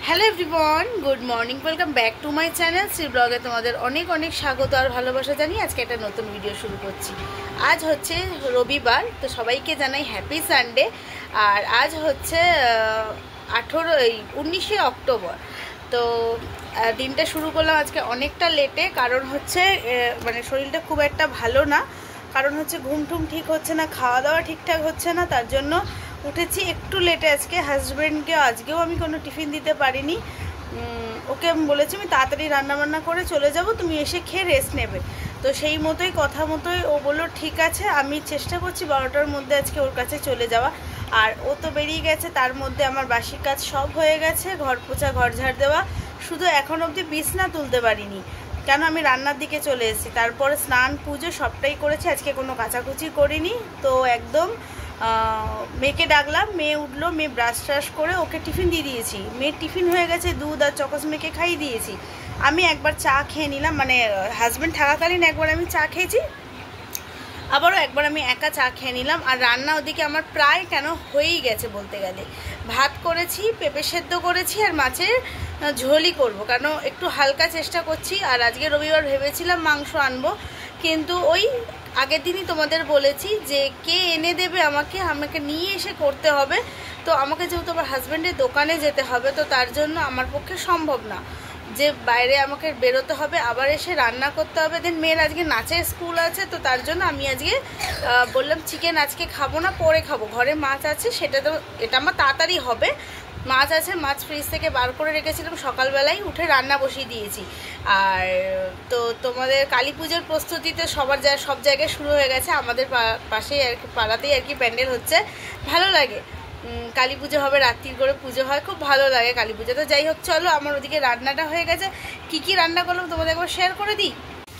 Hello everyone, good morning, welcome back to my channel Shri ব্লগে। তোমাদের অনেক অনেক স্বাগত আর ভালোবাসা জানিয়ে আজকে একটা নতুন ভিডিও শুরু করছি। আজ হচ্ছে রবিবার, তো সবাইকে জানাই হ্যাপি সানডে। আর আজ হচ্ছে 19শে অক্টোবর। তো দিনটা শুরু করলাম আজকে অনেকটা লেটে, কারণ হচ্ছে মানে শরীরটা খুব একটা ভালো না। কারণ হচ্ছে ঘুমটুম ঠিক হচ্ছে না, খাওয়া দাওয়া ঠিকঠাক হচ্ছে না, তার জন্য উঠেছি একটু লেটে আজকে। হাজব্যান্ডকে আজকেও আমি কোনো টিফিন দিতে পারিনি। ওকে আমি বলেছি আমি তাড়াতাড়ি রান্নাবান্না করে চলে যাব, তুমি এসে খেয়ে রেস্ট নেবে। তো সেই মতোই কথা মতোই ও বললো ঠিক আছে, আমি চেষ্টা করছি 12টার মধ্যে আজকে ওর কাছে চলে যাওয়া। আর ও তো বেরিয়ে গেছে, তার মধ্যে আমার বাসি কাজ সব হয়ে গেছে, ঘর পোছা, ঘর ঝাড় দেওয়া, শুধু এখন অবধি বিছনা তুলতে পারিনি, কেন আমি রান্নার দিকে চলে এসেছি। তারপরে স্নান পুজো সবটাই করেছি, আজকে কোনো কাচাকুচি করিনি। তো একদম মেয়েকে ডাকলাম, মেয়ে উঠলো, মেয়ে ব্রাশ ট্রাশ করে ওকে টিফিন দিয়ে দিয়েছি। মেয়ের টিফিন হয়ে গেছে, দুধ আর চকস মেয়েকে খাইয়ে দিয়েছি। আমি একবার চা খেয়ে নিলাম, মানে হাজব্যান্ড থাকাকালীন একবার আমি চা খেয়েছি, আবারও একবার আমি একা চা খেয়ে নিলাম। আর রান্না ওদিকে আমার প্রায় কেন হয়েই গেছে বলতে গেলে। ভাত করেছি, পেঁপে সেদ্ধ করেছি, আর মাছের ঝোলই করব, কারণ একটু হালকা চেষ্টা করছি। আর আজকে রবিবার ভেবেছিলাম মাংস আনবো, কিন্তু ওই আগের দিনই তোমাদের বলেছি যে কে এনে দেবে আমাকে নিয়ে এসে করতে হবে। তো আমাকে যেহেতু আমার হাজব্যান্ডের দোকানে যেতে হবে, তো তার জন্য আমার পক্ষে সম্ভব না যে বাইরে আমাকে বেরোতে হবে, আবার এসে রান্না করতে হবে। দেন মেয়ের আজকে নাচের স্কুল আছে, তো তার জন্য আমি আজকে বললাম চিকেন আজকে খাবো না, পরে খাবো। ঘরে মাছ আছে, এটা আমার তাড়াতাড়ি হবে। মাছ আছে, মাছ ফ্রিজ থেকে বার করে রেখেছিলাম, সকালবেলায় উঠে রান্না বসিয়ে দিয়েছি। আর তো তোমাদের কালী পুজোর প্রস্তুতিতে সব জায়গায় শুরু হয়ে গেছে। আমাদের পাশেই আর কি, পাড়াতেই আর কি প্যান্ডেল হচ্ছে, ভালো লাগে। কালী পুজো হবে, রাত্রির করে পুজো হয়, খুব ভালো লাগে কালী পুজো। তো যাই হোক, চলো আমার ওদিকে রান্নাটা হয়ে গেছে। কি রান্না করলাম তোমাদের একবার শেয়ার করে দিই।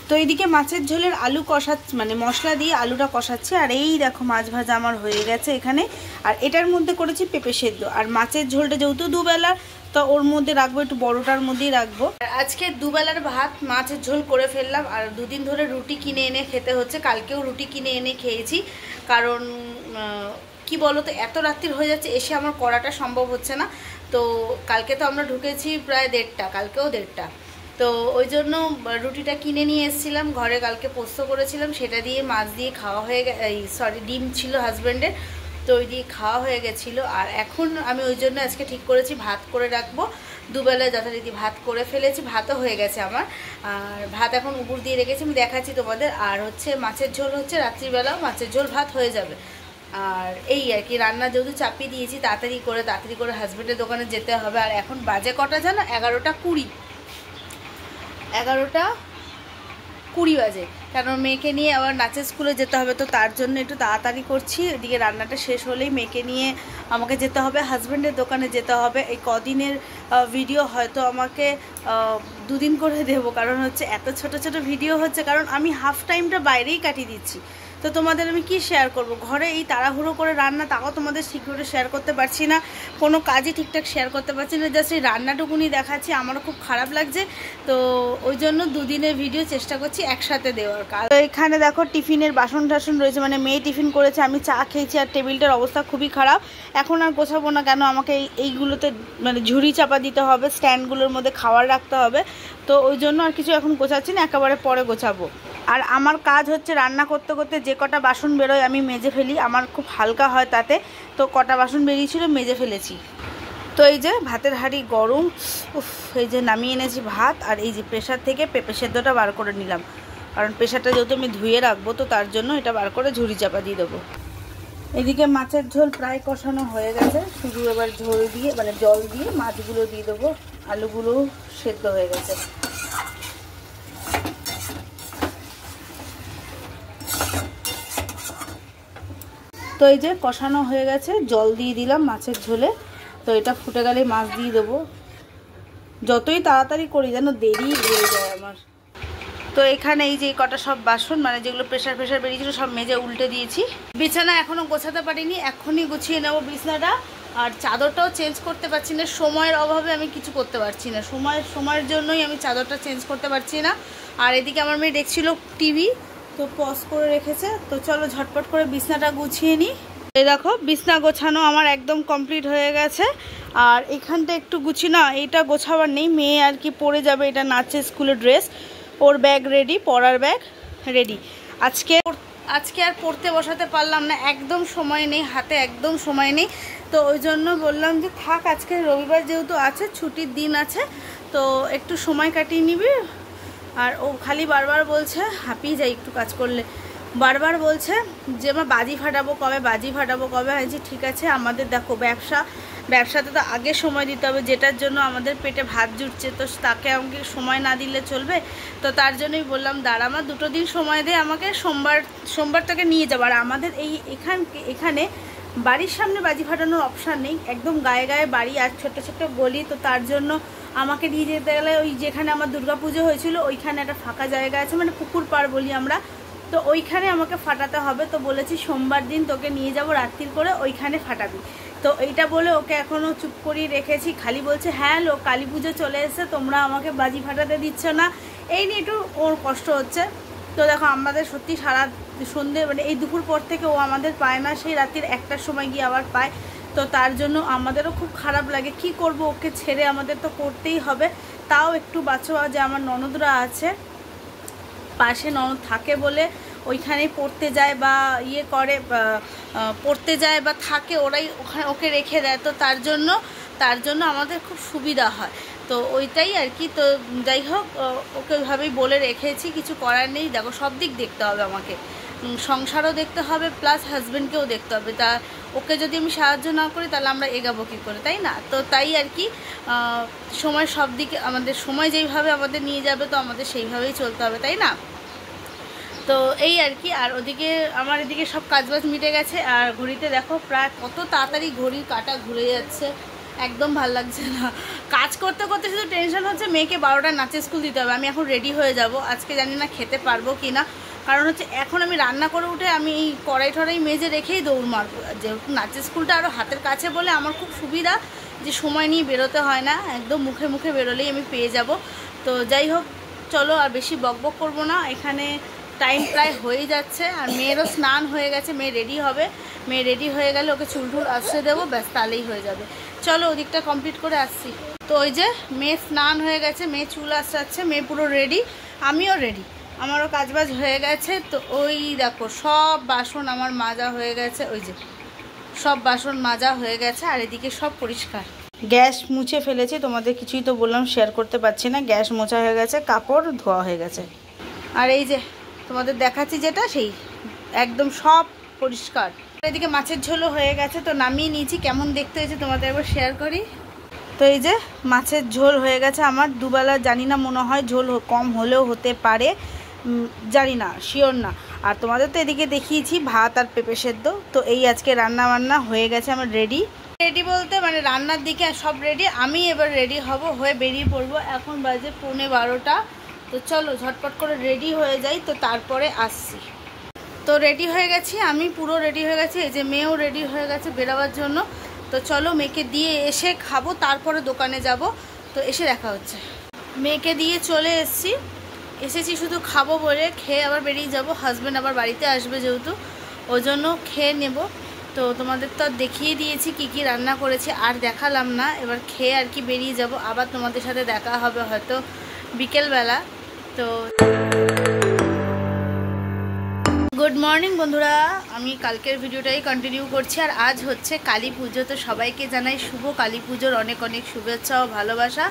তো এইদিকে মাছের ঝোলের আলু কষাচ্ছি, মানে মশলা দিয়ে আলুটা কষাচ্ছি। আর এই দেখো মাছ ভাজা আমার হয়ে গেছে এখানে। আর এটার মধ্যে করেছি পেঁপে সেদ্ধ। আর মাছের ঝোলটা যেহেতু দুবেলা, তো ওর মধ্যে রাখবো, একটু বড়টার মধ্যেই রাখবো। আজকে দুবেলার ভাত মাছের ঝোল করে ফেললাম। আর দুদিন ধরে রুটি কিনে এনে খেতে হচ্ছে, কালকেও রুটি কিনে এনে খেয়েছি। কারণ কি বলো তো, এত রাত্রির হয়ে যাচ্ছে, এসে আমার করাটা সম্ভব হচ্ছে না। তো কালকে তো আমরা ঢুকেছি প্রায় 1:30, কালকেও 1:30। তো ওই জন্য রুটিটা কিনে নিয়ে এসেছিলাম ঘরে, কালকে পোস্ত করেছিলাম, সেটা দিয়ে মাছ দিয়ে খাওয়া হয়ে ডিম ছিল হাজব্যান্ডের, তো ওই দিয়ে খাওয়া হয়ে গেছিলো। আর এখন আমি ওই জন্য আজকে ঠিক করেছি ভাত করে রাখবো। দুবেলায় যথারীতি ভাত করে ফেলেছি, ভাতও হয়ে গেছে আমার। আর ভাত এখন উপর দিয়ে রেখেছি, আমি দেখাচ্ছি তোমাদের। আর হচ্ছে মাছের ঝোল হচ্ছে, রাত্রিবেলাও মাছের ঝোল ভাত হয়ে যাবে। আর এই আর কি, রান্না যেহেতু চাপিয়ে দিয়েছি, তাড়াতাড়ি করে হাজব্যান্ডের দোকানে যেতে হবে। আর এখন বাজে কটা জানো, 11:20, 11:20 বাজে, কারণ মেয়েকে নিয়ে আবার নাচের স্কুলে যেতে হবে। তো তার জন্য একটু তাড়াতাড়ি করছি। এদিকে রান্নাটা শেষ হলেই মেয়েকে নিয়ে আমাকে যেতে হবে, হাজব্যান্ডের দোকানে যেতে হবে। এই কদিনের ভিডিও হয়তো আমাকে 2 দিন করে দেবো, কারণ হচ্ছে এত ছোট ছোট ভিডিও হচ্ছে, কারণ আমি হাফ টাইমটা বাইরেই কাটিয়ে দিচ্ছি। তো তোমাদের আমি কি শেয়ার করব, ঘরে এই তাড়াহুড়ো করে রান্না, তাও তোমাদের ঠিক করে শেয়ার করতে পারছি না, কোনো কাজই ঠিকঠাক শেয়ার করতে পারছি না, জাস্ট এই রান্নাটুকুনি দেখাচ্ছি। আমারও খুব খারাপ লাগছে, তো ওই জন্য 2 দিনের ভিডিও চেষ্টা করছি একসাথে দেওয়ার কাজ। তো এখানে দেখো টিফিনের বাসন টাসন রয়েছে, মানে মেয়ে টিফিন করেছে, আমি চা খেয়েছি। আর টেবিলটার অবস্থা খুবই খারাপ, এখন আর গোছাবো না, কেন আমাকে এইগুলোতে মানে ঝুড়ি চাপা দিতে হবে, স্ট্যান্ডগুলোর মধ্যে খাবার রাখতে হবে। তো ওই জন্য আর কিছু এখন গোছাচ্ছি না, একেবারে পরে গোছাবো। আর আমার কাজ হচ্ছে রান্না করতে করতে যে কটা বাসন বেরোয় আমি মেজে ফেলি, আমার খুব হালকা হয় তাতে। তো কটা বাসন বেরিয়েছিল মেজে ফেলেছি। তো এই যে ভাতের হাঁড়ি গরম, এই যে নামিয়ে এনেছি ভাত। আর এই যে প্রেশার থেকে পেঁপে সেদ্ধটা বার করে নিলাম, কারণ প্রেশারটা যেহেতু আমি ধুয়ে রাখবো, তো তার জন্য এটা বার করে ঝুড়ি চাপা দিয়ে দেবো। এদিকে মাছের ঝোল প্রায় কষানো হয়ে গেছে, শুধু এবার ঝোল দিয়ে মানে জল দিয়ে মাছগুলো দিয়ে দেবো, আলুগুলো সেদ্ধ হয়ে গেছে। তো এই যে কষানো হয়ে গেছে, জল দিয়ে দিলাম মাছের ঝোলে। তো এটা ফুটে গেলে মাছ দিয়ে দেবো। যতই তাড়াতাড়ি করি যেন দেরি হয়ে যায় আমার। তো এখানে এই যে কটা সব বাসন, মানে যেগুলো প্রেশার বেরিয়েছিল, সব মেজে উল্টে দিয়েছি। বিছানা এখনও গোছাতে পারিনি, এখনই গুছিয়ে নেবো বিছানাটা। আর চাদরটাও চেঞ্জ করতে পারছি না, সময়ের অভাবে আমি কিছু করতে পারছি না, সময়ের জন্যই আমি চাদরটা চেঞ্জ করতে পারছি না। আর এদিকে আমার মেয়ে দেখছিল টিভি, তো পজ করে রেখেছে। তো চলো ঝটপট করে বিছনাটা গুছিয়ে নিই। এই দেখো বিছনা গোছানো আমার একদম কমপ্লিট হয়ে গেছে। আর এখানটা একটু গুছি না, এটা গোছাবার নেই, মেয়ে আর কি পরে যাবে, এটা নাচের স্কুলের ড্রেস, ওর ব্যাগ রেডি, পড়ার ব্যাগ রেডি। আজকে আর পড়তে বসাতে পারলাম না, একদম সময় নেই হাতে, একদম সময় নেই। তো ওই জন্য বললাম যে থাক, আজকে রবিবার যেহেতু আছে, ছুটির দিন আছে, তো একটু সময় কাটিয়ে নিবি। আর ও খালি বারবার বলছে, হাঁপিয়ে যাই একটু কাজ করলে, বারবার বলছে যে আমার বাজি ফাটাবো কবে, বাজি ফাটাবো কবে। আমি ঠিক আছে, আমাদের দেখো ব্যবসাতে তো আগে সময় দিতে হবে, যেটার জন্য আমাদের পেটে ভাত জুটছে, তো তাকে আমাকে সময় না দিলে চলবে। তো তার জন্যই বললাম দাঁড়া আমার 2 দিন সময় দে আমাকে, সোমবার তাকে নিয়ে যাবো। আর আমাদের এখানে বাড়ির সামনে বাজি ফাটানোর অপশান নেই, একদম গায়ে গায়ে বাড়ি আর ছোট্ট ছোট্ট গলি, তো তার জন্য আমাকে নিয়ে যেতে গেলে ওই যেখানে আমার দুর্গাপুজো হয়েছিল ওইখানে একটা ফাঁকা জায়গা আছে, মানে পুকুর পাড় বলি আমরা, তো ওইখানে আমাকে ফাটাতে হবে। তো বলেছি সোমবার দিন তোকে নিয়ে যাব রাত্রির করে, ওইখানে ফাটাবি। তো এইটা বলে ওকে এখনও চুপ করিয়ে রেখেছি, খালি বলছে হ্যাঁ লো কালী পুজো চলে এসে তোমরা আমাকে বাজি ফাটাতে দিচ্ছ না, এই নিয়ে একটু ওর কষ্ট হচ্ছে। তো দেখো আমাদের সত্যি সারা সন্ধে মানে এই দুপুর পর থেকে ও আমাদের পায় না, সেই রাত্রির 1টার সময় গিয়ে আবার পায়। তো তার জন্য আমাদেরও খুব খারাপ লাগে, কি করব, ওকে ছেড়ে আমাদের তো করতেই হবে। তাও একটু বাঁচোয়া যে আমার ননদরা আছে পাশে, ননদ থাকে বলে ওইখানেই পড়তে যায় বা ইয়ে করে, পড়তে যায় বা থাকে, ওরাই ওখানে ওকে রেখে দেয়। তো তার জন্য আমাদের খুব সুবিধা হয়, তো ওইটাই আর কি। তো যাই হোক, ওকে ওইভাবেই বলে রেখেছি, কিছু করার নেই। দেখো সব দিক দেখতে হবে আমাকে, সংসারও দেখতে হবে প্লাস হাজব্যান্ডকেও দেখতে হবে। তা ওকে যদি আমি সাহায্য না করি তাহলে আমরা এগাবো কী করে, তাই না? তো তাই আর কি, সময় সব দিকে আমাদের, সময় যেইভাবে আমাদের নিয়ে যাবে তো আমাদের সেইভাবেই চলতে হবে, তাই না? তো এই আর কি। আর ওদিকে আমার এদিকে সব কাজবাজ মিটে গেছে। আর ঘড়িতে দেখো প্রায় কত তাড়াতাড়ি ঘড়ির কাঁটা ঘুরে যাচ্ছে, একদম ভাল লাগছে না। কাজ করতে করতে শুধু টেনশন হচ্ছে মেয়েকে 12টায় নাচের স্কুল দিতে হবে। আমি এখন রেডি হয়ে যাব, আজকে জানি না খেতে পারবো কি না, কারণ হচ্ছে এখন আমি রান্না করে উঠে আমি এই কড়াই টড়াই মেজে রেখেই দৌড় মারবো। যেহেতু নাচের স্কুলটা আরও হাতের কাছে বলে আমার খুব সুবিধা, যে সময় নিয়ে বেরোতে হয় না, একদম মুখে মুখে বেরোলেই আমি পেয়ে যাব। তো যাই হোক চলো, আর বেশি বকবক করবো না, এখানে টাইম প্রায় হয়ে যাচ্ছে। আর মেয়েরও স্নান হয়ে গেছে, মেয়ে রেডি হবে, মেয়ে রেডি হয়ে গেলে ওকে চুল টুল আসতে দেবো, ব্যাস তাহলেই হয়ে যাবে। চলো ওদিকটা কমপ্লিট করে আসছি। তো ওই যে মেয়ে স্নান হয়ে গেছে, মেয়ে চুল আসছে, মেয়ে পুরো রেডি, আমিও রেডি, আমারও কাজবাজ হয়ে গেছে। তো ওই দেখো সব বাসন আমার মাজা হয়ে গেছে, ওই যে সব বাসন মাজা হয়ে গেছে, আর এদিকে সব পরিষ্কার। গ্যাস মুছে ফেলেছি, তোমাদের কিছুই তো বললাম শেয়ার করতে পারছি না। গ্যাস মোছা হয়ে গেছে, কাপড় ধোয়া হয়ে গেছে, আর এই যে তোমাদের দেখাচ্ছি যেটা সেই একদম সব পরিষ্কার। এদিকে মাছের ঝোলও হয়ে গেছে, তো নামিয়ে নিয়েছি। কেমন দেখতে হয়েছে তোমাদের একবার শেয়ার করি। তো এই যে মাছের ঝোল হয়ে গেছে আমার, দুবেলা, জানি না, মনে হয় ঝোল কম হলেও হতে পারে, জানি না, শিওর না। আর তোমাদের তো এদিকে দেখিয়েছি ভাত আর পেঁপে সেদ্ধ। তো এই আজকে রান্না বান্না হয়ে গেছে আমার রেডি বলতে মানে রান্নার দিকে সব রেডি, আমি এবার রেডি হব, হয়ে বেরিয়ে পড়বো। এখন বাজে 11:15। তো চলো ঝটপট করে রেডি হয়ে যাই, তো তারপরে আসছি। তো রেডি হয়ে গেছি, আমি পুরো রেডি হয়ে গেছি, এই যে মেয়েও রেডি হয়ে গেছে বেরোবার জন্য। তো চলো মেয়েকে দিয়ে এসে খাবো, তারপরে দোকানে যাব। তো এসে দেখা হচ্ছে। মেয়েকে দিয়ে চলে এসেছি শুধু খাবো বলে, খেয়ে আবার বেরিয়ে যাব। হাজব্যান্ড আবার বাড়িতে আসবে যেহেতু, ওই জন্য খেয়ে নেব। তো তোমাদের তো দেখিয়ে দিয়েছি কি কি রান্না করেছি, আর দেখালাম না। এবার খেয়ে আর কি বেরিয়ে যাব, আবার তোমাদের সাথে দেখা হবে হয়তো বিকেলবেলা। তো গুড মর্নিং বন্ধুরা, আমি কালকের ভিডিওটাই কন্টিনিউ করছি। আর আজ হচ্ছে কালী পুজো, তো সবাইকে জানাই শুভ কালী পুজোর অনেক অনেক শুভেচ্ছা ও ভালোবাসা।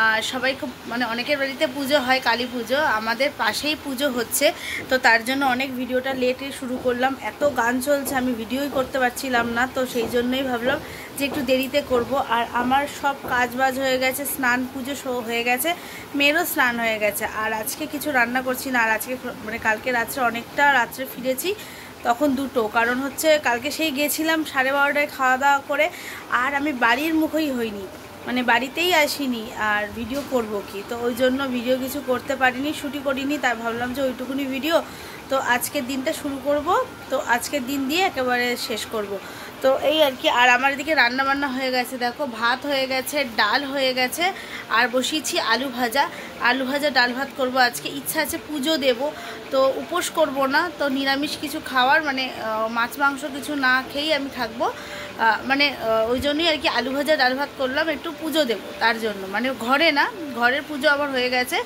আর সবাই খুব মানে অনেকের বাড়িতে পুজো হয় কালী পুজো, আমাদের পাশেই পুজো হচ্ছে, তো তার জন্য অনেক ভিডিওটা লেটে শুরু করলাম। এত গান চলছে আমি ভিডিওই করতে পারছিলাম না, তো সেই জন্যই ভাবলাম যে একটু দেরিতে করব। আর আমার সব কাজবাজ হয়ে গেছে, স্নান পুজো হয়ে গেছে, মেয়েরও স্নান হয়ে গেছে। আর আজকে কিছু রান্না করছি না। আর আজকে মানে কালকে রাত্রে অনেকটা রাত্রে ফিরেছি, তখন 2টো, কারণ হচ্ছে কালকে সেই গেছিলাম 12:30টায় খাওয়া দাওয়া করে, আর আমি বাড়ির মুখই হইনি, মানে বাড়িতেই আসিনি, আর ভিডিও করব কি, তো ওই জন্য ভিডিও কিছু করতে পারিনি, শুটই করিনি। তাই ভাবলাম যে ওইটুকুনি ভিডিও, তো আজকের দিনটা শুরু করব, তো আজকের দিন দিয়ে একেবারে শেষ করব। তো এই আর কি। আর আমার এদিকে রান্না বান্না হয়ে গেছে, দেখো ভাত হয়ে গেছে, ডাল হয়ে গেছে, আর বসিয়েছি আলু ভাজা ডাল ভাত করব আজকে। ইচ্ছা আছে পুজো দেব, তো উপোস করব না, তো নিরামিষ কিছু খাওয়ার মানে মাছ মাংস কিছু না খেয়েই আমি থাকবো। মানে ওই জন্যই আর কি আলু ভাজা ডাল ভাত করলাম, একটু পুজো দেবো তার জন্য, মানে ঘরে না, ঘরের পুজো আবার হয়ে গেছে,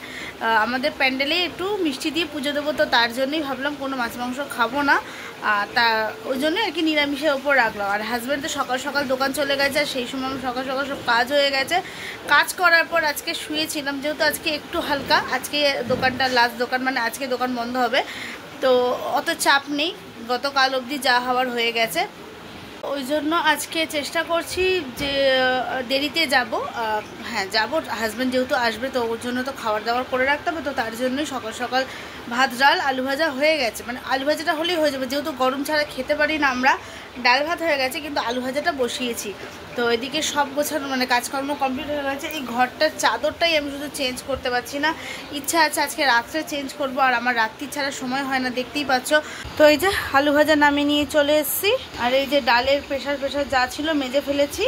আমাদের প্যান্ডেলে একটু মিষ্টি দিয়ে পুজো দেবো, তো তার জন্যই ভাবলাম কোনো মাছ মাংস খাবো না, তা ওই জন্য আর কি নিরামিষের ওপর রাখলাম। আর হাজব্যান্ড তো সকাল সকাল দোকান চলে গেছে, আর সেই সময় সকাল সকাল সব কাজ হয়ে গেছে। কাজ করার পর আজকে শুয়েছিলাম, যেহেতু আজকে একটু হালকা, আজকে দোকানটা লাস্ট দোকান, মানে আজকে দোকান বন্ধ হবে, তো অত চাপ নেই, গতকাল অবধি যা হওয়ার হয়ে গেছে। ওই জন্য আজকে চেষ্টা করছি যে দেরিতে যাব, হ্যাঁ যাব, হাজব্যান্ড যেহেতু আসবে তো ওর জন্য তো খাবার দাবার করে রাখতে হবে, তো তার জন্যই সকাল সকাল ভাত ডাল আলু ভাজা হয়ে গেছে, মানে আলু ভাজাটা হলেই হয়ে যাবে, যেহেতু গরম ছাড়া খেতে পারি না আমরা। ডাল ভাত হয়ে গেছে, কিন্তু আলু ভাজাটা বসিয়েছি। তো এদিকে সব গোছানো, মানে কাজকর্ম কমপ্লিট হয়ে গেছে। এই ঘরটার চাদরটাই আমি শুধু চেঞ্জ করতে পারছি না, ইচ্ছা আছে আজকে রাত্রে চেঞ্জ করব, আর আমার রাত্রি ছাড়া সময় হয় না, দেখতেই পাচ্ছ। তো এই যে আলু ভাজা নামিয়ে নিয়ে চলে এসেছি, আর এই যে ডালের প্রেশার যা ছিল মেজে ফেলেছি।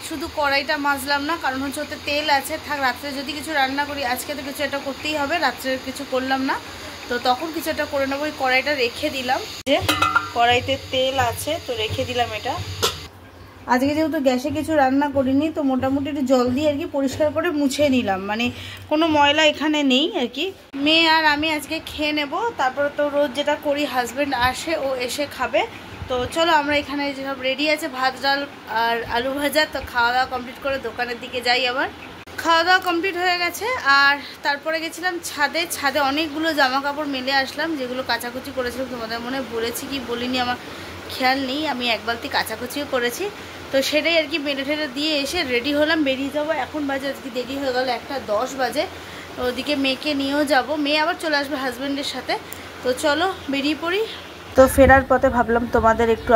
শুধু কড়াইটা মাজলাম না, কারণ হচ্ছে ওতে তেল আছে, থাক রাত্রে যদি কিছু রান্না করি, আজকে তো কিছু একটা করতেই হবে, রাত্রে কিছু করলাম না, তো তখন কিছু একটা করে নেবো। ওই কড়াইটা রেখে দিলাম, যে কড়াইতে তেল আছে তো রেখে দিলাম এটা। আজকে যেহেতু গ্যাসে কিছু রান্না করিনি, তো মোটামুটি একটু জল দিয়ে আর কি পরিষ্কার করে মুছে নিলাম, মানে কোনো ময়লা এখানে নেই আর কি। মেয়ে আর আমি আজকে খেয়ে নেব, তারপরে তো রোজ যেটা করি, হাজব্যান্ড আসে, ও এসে খাবে। তো চলো আমরা এখানে যেসব রেডি আছে, ভাত ডাল আর আলু ভাজা, তো খাওয়া দাওয়া কমপ্লিট করে দোকানের দিকে যাই। আবার খাওয়া দাওয়া কমপ্লিট হয়ে গেছে, আর তারপরে গেছিলাম ছাদে অনেকগুলো জামা কাপড় মেলে আসলাম, যেগুলো কাচাকুচি করেছিলাম, তোমাদের মনে বলেছি কি বলিনি আমার খেয়াল নেই, আমি এক বালতি কাচাকুচিও করেছি। তো সেটাই আর কি মেলে ঠেলে দিয়ে এসে রেডি হলাম, বেরিয়ে যাবো। এখন বাজে আজকে দেরি হয়ে গেল 1:10 বাজে, ওদিকে মেয়েকে নিয়েও যাব, মেয়ে আবার চলে আসবে হাজব্যান্ডের সাথে। তো চলো বেরিয়ে পড়ি। তো ফেরার পথে ভাবলাম তোমাদের একটু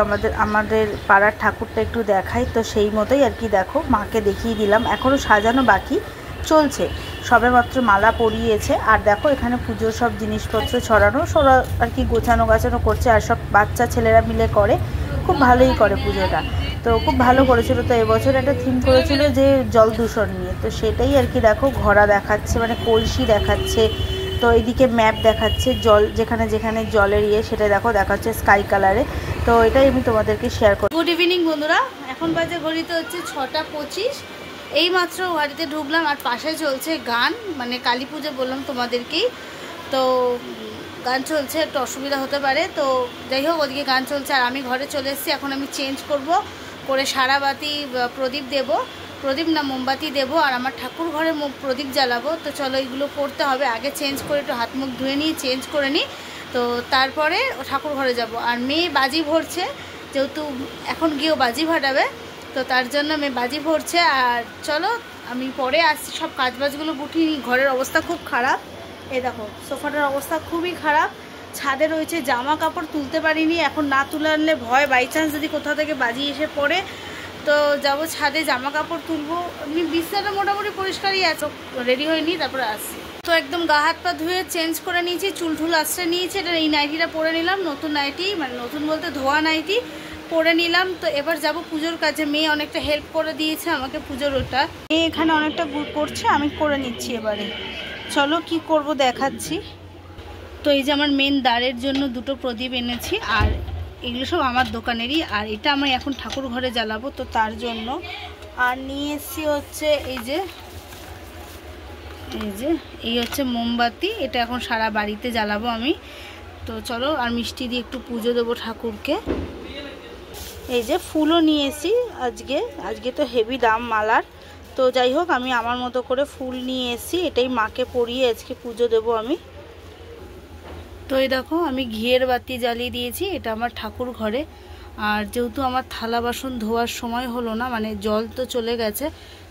আমাদের পাড়ার ঠাকুরটা একটু দেখাই, তো সেই মতোই আর কি দেখো মাকে দেখিয়ে দিলাম। এখনও সাজানো বাকি চলছে, সবেমাত্র মালা পরিয়েছে, আর দেখো এখানে পুজোর সব জিনিসপত্র ছড়ানো সরা আর কি গোছানো গাছানো করছে, আর সব বাচ্চা ছেলেরা মিলে করে, খুব ভালোই করে পুজোটা, তো খুব ভালো করেছিল। তো এবছর একটা থিম করেছিল যে জল দূষণ নিয়ে, তো সেটাই আর কি দেখো ঘোড়া দেখাচ্ছে, মানে কলসি দেখাচ্ছে, তো এইদিকে ম্যাপ দেখাচ্ছে, জল যেখানে যেখানে জলের সেটা দেখো দেখাচ্ছে স্কাই কালারে। তো এটাই আমি তোমাদেরকে শেয়ার করি। গুড ইভিনিং বন্ধুরা, এখন বাজে ঘড়িতে হচ্ছে 6:25, এই মাত্র বাড়িতে ঢুকলাম, আর পাশে চলছে গান, মানে কালী পুজো বললাম তোমাদেরকেই, তো গান চলছে, একটু অসুবিধা হতে পারে, তো যাই হোক ওদিকে গান চলছে, আর আমি ঘরে চলে এসেছি। এখন আমি চেঞ্জ করে সারাবাতি প্রদীপ দেব, প্রদীপ না মোমবাতি দেবো, আর আমার ঠাকুর ঘরে প্রদীপ জ্বালাবো। তো চলো এইগুলো করতে হবে, আগে চেঞ্জ করে একটু হাত মুখ ধুয়ে নিই, চেঞ্জ করে নিই, তো তারপরে ঠাকুর ঘরে যাব। আর মেয়ে বাজি ভরছে, যেহেতু এখন গিয়েও বাজি ফাটাবে, তো তার জন্য মেয়ে বাজি ভরছে। আর চলো আমি পরে আসছি, সব কাজবাজগুলো গুটিয়ে নিই। ঘরের অবস্থা খুব খারাপ, এই দেখো সোফাটার অবস্থা খুবই খারাপ, ছাদে রয়েছে জামা কাপড় তুলতে পারিনি, এখন না তুলে আনলে ভয়, বাই চান্স যদি কোথাও থেকে বাজি এসে পড়ে, তো যাবো ছাদে জামা কাপড় তুলবো। এমনি বিছানাটা মোটামুটি পরিষ্কারই আছে, রেডি হয়নি, তারপরে আসছি। তো একদম গা হাত পা ধুয়ে চেঞ্জ করে নিয়েছি, চুল ঠুল আশ্রে নিয়েছি, এটা এই নাইটিটা পরে নিলাম, নতুন নাইটি, মানে নতুন বলতে ধোয়া নাইটি পরে নিলাম। তো এবার যাব পুজোর কাজে, মেয়ে অনেকটা হেল্প করে দিয়েছে আমাকে পুজোর, ওটা মেয়ে এখানে অনেকটা করছে, আমি করে নিচ্ছি এবারে। চলো কি করব দেখাচ্ছি। তো এই যে আমার মেন দ্বারের জন্য দুটো প্রদীপ এনেছি, আর এগুলো সব আমার দোকানেরই, আর এটা আমি এখন ঠাকুর ঘরে জ্বালাবো, তো তার জন্য। আর নিয়ে এসছি হচ্ছে এই হচ্ছে মোমবাতি, এটা এখন সারা বাড়িতে জ্বালাবো আমি। তো চলো, আর মিষ্টি দিয়ে একটু পুজো দেবো ঠাকুরকে। এই যে ফুলও নিয়ে এসছি আজকে তো হেভি দাম মালার, তো যাই হোক আমি আমার মতো করে ফুল নিয়ে এসছি, এটাই মাকে পরিয়ে আজকে পুজো দেবো আমি। তো এই দেখো আমি ঘিয়ের বাতি জ্বালিয়ে দিয়েছি, এটা আমার ঠাকুর ঘরে। আর যেহেতু আমার থালা বাসন ধোয়ার সময় হলো না, মানে জল তো চলে গেছে,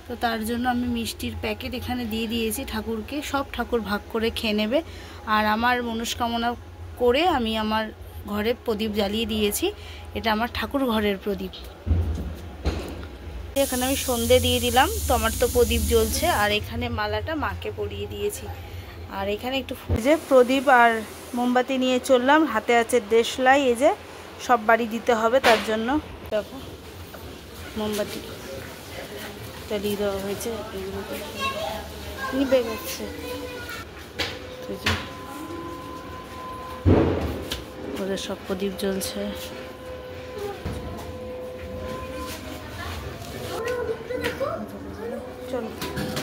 তো তার জন্য আমি মিষ্টির প্যাকেট এখানে দিয়ে দিয়েছি ঠাকুরকে, সব ঠাকুর ভাগ করে খেয়ে নেবে। আর আমার মনস্কামনা করে আমি আমার ঘরে প্রদীপ জ্বালিয়ে দিয়েছি, এটা আমার ঠাকুর ঘরের প্রদীপ। এখানে আমি সন্ধে দিয়ে দিলাম, তো আমার তো প্রদীপ জ্বলছে, আর এখানে মালাটা মাকে পরিয়ে দিয়েছি। আর এখানে একটু যে প্রদীপ আর মোমবাতি নিয়ে চললাম, হাতে আছে দেশলাই, এই যে সব বাড়ি দিতে হবে, তার জন্য দেখো মোমবাতি জ্বালিয়ে দেওয়া হয়েছে, নিভে গেছে, ওদের সব প্রদীপ জ্বলছে।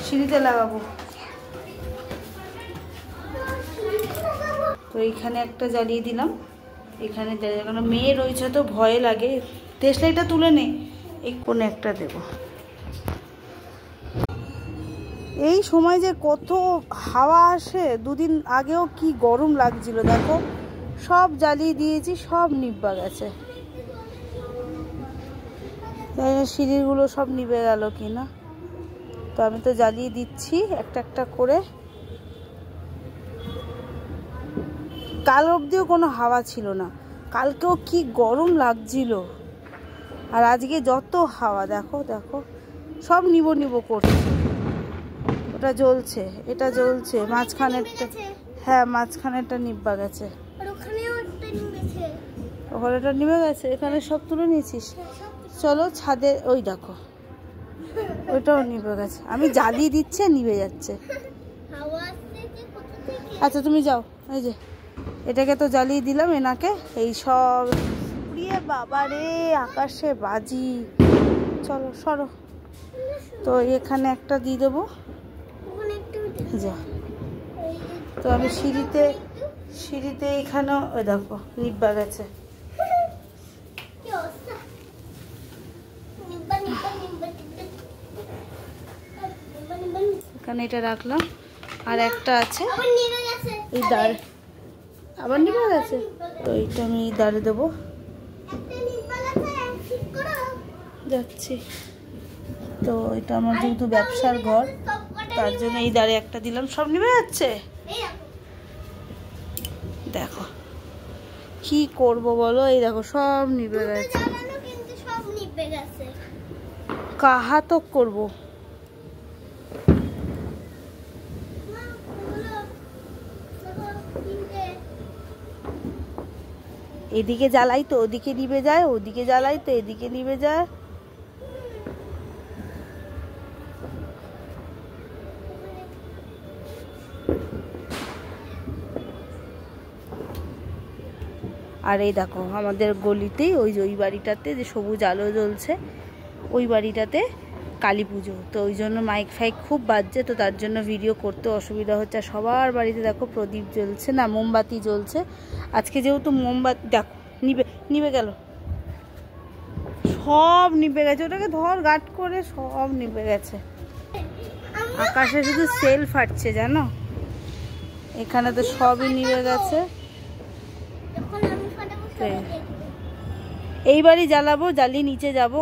সিঁড়িতে লাগাবো। তো এইখানে একটা জ্বালিয়ে দিলাম, এখানে কারণ মেয়ে রয়েছে তো ভয় লাগে। দেশলাইটা তুলে নে, এই কোণে একটা দেব। এই সময় যে কত হাওয়া আসে, দুদিন আগেও কি গরম লাগছিল দেখো। সব জ্বালিয়ে দিয়েছি, সব নিভা গেছে। সিঁড়িগুলো সব নিভে গেল কি না, তো আমি তো জ্বালিয়ে দিচ্ছি একটা একটা করে। কাল অবধিও কোনো হাওয়া ছিল না, কালকেও কি গরম লাগছিল, আর আজকে যত হাওয়া দেখো দেখো, সব নিবো নিবো করছে। ওটা জ্বলছে, এটা জ্বলছে, মাঝখানেরটা, হ্যাঁ মাঝখানেরটা নিভা গেছে। ওখানেটা নিভে গেছে, এখানে সব তুলে নিয়েছিস। চলো ছাদে, ওই দেখো ওইটাও নিভে গেছে। আমি জ্বালিয়ে দিচ্ছি নিভে যাচ্ছে। আচ্ছা তুমি যাও, এই যে এটাকে তো জ্বালিয়ে দিলাম, এনাকে এই সব উড়িয়ে বাবা রে আকাশে বাজি। চলো সরো, তো এখানে একটা দিয়ে দেবো। যা, তো আমি সিঁড়িতে এখানেও ওই দেখো নিভা গেছে। এখানে এটা রাখলাম, আর একটা আছে এই দাঁড়, আবার নিভে গেছে, তো এইটা আমি এই দাঁড়ে দেবো। যাচ্ছি তো, এটা আমার যেহেতু ব্যবসার ঘর, তার জন্য এই দাঁড়ে একটা দিলাম। সব নিভে যাচ্ছে, দেখো কি করব বলো। এই দেখো সব নিভে গেছে, কাহা তো করবো। এদিকে জ্বালাই তো ওদিকে নিভে যায়, ওদিকে জ্বালাই তো এদিকে নিভে যায়। আর এই দেখো আমাদের গলিতেই ওই বাড়িটাতে যে সবুজ আলো জ্বলছে, ওই বাড়িটাতে কালী পুজো, তো ওই জন্য মাইক ফাইক খুব বাজছে, তো তার জন্য ভিডিও করতে অসুবিধা হচ্ছে। সবার বাড়িতে দেখো প্রদীপ জ্বলছে, না মোমবাতি জ্বলছে। আজকে যেহেতু মোমবাতি দেখো নিভে গেল, সব নিভে গেছে। ওটাকে ধর গাট করে, সব নিভে গেছে। আকাশে শুধু সেল ফাটছে জানো, এখানে তো সবই নিভে গেছে। এইবারই জ্বালাবো, জ্বালিয়ে নিচে যাব।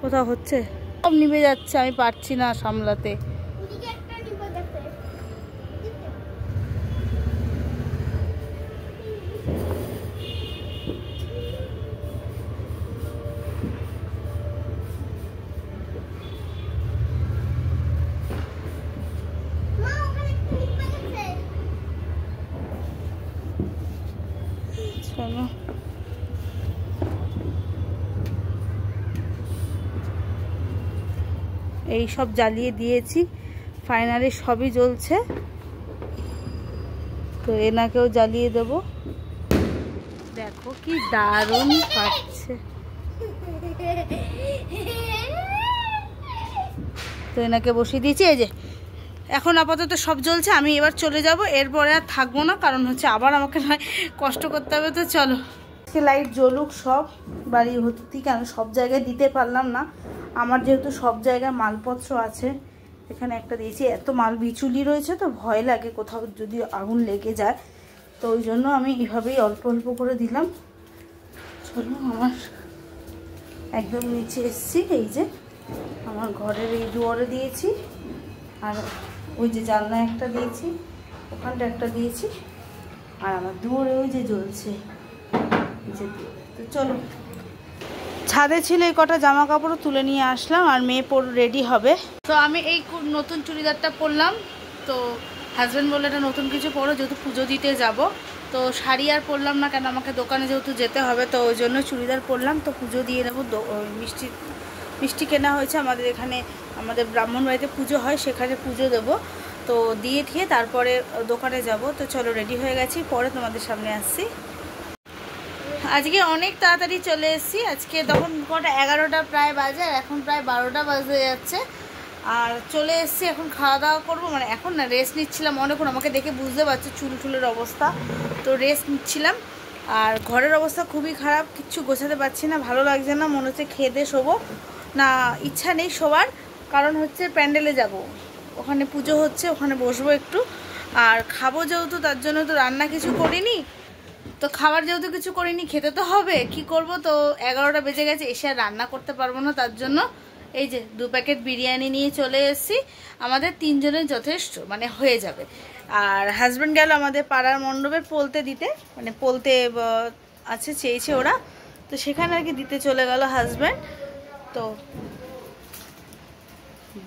কোথাও হচ্ছে, সব নিভে যাচ্ছে, আমি পারছি না সামলাতে। চলো এই সব জ্বালিয়ে দিয়েছি, ফাইনালি সবই জ্বলছে। তো এনাকেও জ্বালিয়ে দেব। দেখো কি দারুণ পাচ্ছে। তো এনাকে বসিয়ে দিয়েছি। এই যে এখন আপাতত সব জ্বলছে, আমি এবার চলে যাব, এরপরে আর থাকবো না, কারণ হচ্ছে আবার আমাকে কষ্ট করতে হবে। তো চলো লাইট জ্বলুক সব বাড়ি ভর্তি, কেন সব জায়গায় দিতে পারলাম না। আমার যেহেতু সব জায়গায় মালপত্র আছে, এখানে একটা দিয়েছি। এত মাল বিচুলি রয়েছে তো ভয় লাগে কোথাও যদি আগুন লেগে যায়, তো ওই জন্য আমি এইভাবেই অল্প অল্প করে দিলাম। চলো আমার একদম নিচে এসছি, এই যে আমার ঘরের এই দুয়ারে দিয়েছি, আর ওই যে জানলায় একটা দিয়েছি, ওখানটা একটা দিয়েছি, আর আমার দুয়ারে ওই যে জ্বলছে। তো চলো, ছাদে ছিল এই কটা জামা কাপড়ও তুলে নিয়ে আসলাম, আর মেয়ে রেডি হবে। তো আমি এই নতুন চুড়িদারটা পরলাম, তো হাজব্যান্ড বললো এটা নতুন কিছু পরো, যেহেতু পুজো দিতে যাব। তো শাড়ি আর পরলাম না, কেন আমাকে দোকানে যেহেতু যেতে হবে, তো ওই জন্য চুড়িদার পরলাম। তো পুজো দিয়ে নেবো। মিষ্টি কেনা হয়েছে আমাদের এখানে, আমাদের ব্রাহ্মণ বাড়িতে পুজো হয়, সেখানে পুজো দেবো। তো দিয়ে ঠিয়ে তারপরে দোকানে যাব। তো চলো রেডি হয়ে গেছি, পরে তোমাদের সামনে আসছি। আজকে অনেক তাড়াতাড়ি চলে এসেছি। আজকে তখন কটা 11টা প্রায় বাজে, আর এখন প্রায় 12টা বাজতে যাচ্ছে। আর চলে এসেছি, এখন খাওয়া দাওয়া করবো। মানে এখন না, রেস্ট নিচ্ছিলাম অনেকক্ষণ, আমাকে দেখে বুঝতে পারছো চুল টুলের অবস্থা, তো রেস্ট নিচ্ছিলাম। আর ঘরের অবস্থা খুবই খারাপ, কিচ্ছু গোছাতে পারছি না, ভালো লাগছে না, মনে হচ্ছে খেয়ে দিয়ে শোবো না, ইচ্ছা নেই শোবার। কারণ হচ্ছে প্যান্ডেলে যাব, ওখানে পুজো হচ্ছে, ওখানে বসবো একটু, আর খাবো যেহেতু, তার জন্য তো রান্না কিছু করিনি। তো খাবার যেহেতু কিছু করিনি, খেতে তো হবে, কি করব। তো 11টা বেজে গেছে, এসে আর রান্না করতে পারবো না, তার জন্য এই যে 2 প্যাকেট বিরিয়ানি নিয়ে চলে এসেছি। আমাদের 3 জনের যথেষ্ট, মানে হয়ে যাবে। আর হাজব্যান্ড গেল আমাদের পাড়ার মণ্ডপে পোলতে দিতে, মানে পোলতে আছে চেয়েছে ওরা, তো সেখানে আর কি দিতে চলে গেল হাজব্যান্ড। তো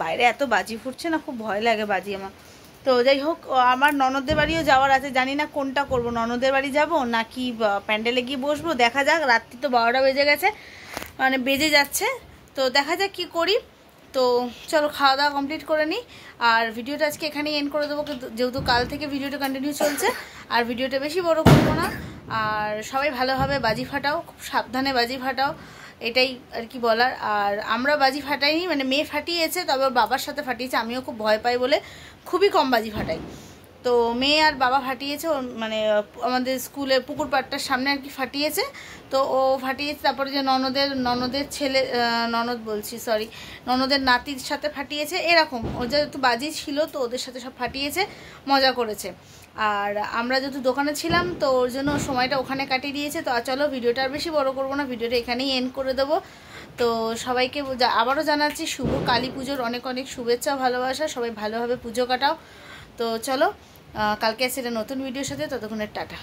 বাইরে এত বাজি ফুটছে না, খুব ভয় লাগে বাজি আমার। তো যাই হোক, আমার ননদের বাড়িও যাওয়ার আছে, জানি না কোনটা করব, ননদের বাড়ি যাব নাকি প্যান্ডেলে গিয়ে বসবো, দেখা যাক। রাত্রি তো 12টা বেজে গেছে, মানে বেজে যাচ্ছে, তো দেখা যাক কি করি। তো চলো খাওয়া দাওয়া কমপ্লিট করে নিই, আর ভিডিওটা আজকে এখানেই এন্ড করে দেবো, যেহেতু কাল থেকে ভিডিওটা কন্টিনিউ চলছে। আর ভিডিওটা বেশি বড় করবো না। আর সবাই ভালোভাবে বাজি ফাটাও, খুব সাবধানে বাজি ফাটাও, এটাই আর কি বলার। আর আমরা বাজি ফাটাইনি, মানে মেয়ে ফাটিয়েছে, তবে ওর বাবার সাথে ফাটিয়েছে, আমিও খুব ভয় পাই বলে খুবই কম বাজি ফাটাই। তো মেয়ে আর বাবা ফাটিয়েছে, মানে আমাদের স্কুলে পুকুর পাড়টার সামনে আর কি ফাটিয়েছে। তো ও ফাটিয়েছে, তারপরে যে ননদের ছেলে, ননদ বলছি সরি, ননদের নাতির সাথে ফাটিয়েছে, এরকম ও যেহেতু বাজি ছিল তো ওদের সাথে সব ফাটিয়েছে, মজা করেছে। আর আমরা যেহেতু দোকানে ছিলাম তো ওর জন্য সময়টা ওখানে কাটিয়ে দিয়েছে। তো চলো ভিডিওটা আর বেশি বড় করবো না, ভিডিওটা এখানেই এন্ড করে দেবো। তো সবাইকে আবারও জানাচ্ছি শুভ কালী পুজোর অনেক অনেক শুভেচ্ছা, ভালোবাসা, সবাই ভালোভাবে পুজো কাটাও। তো চলো কালকে আসছে একটা নতুন ভিডিওর সাথে, ততক্ষণের টাটা।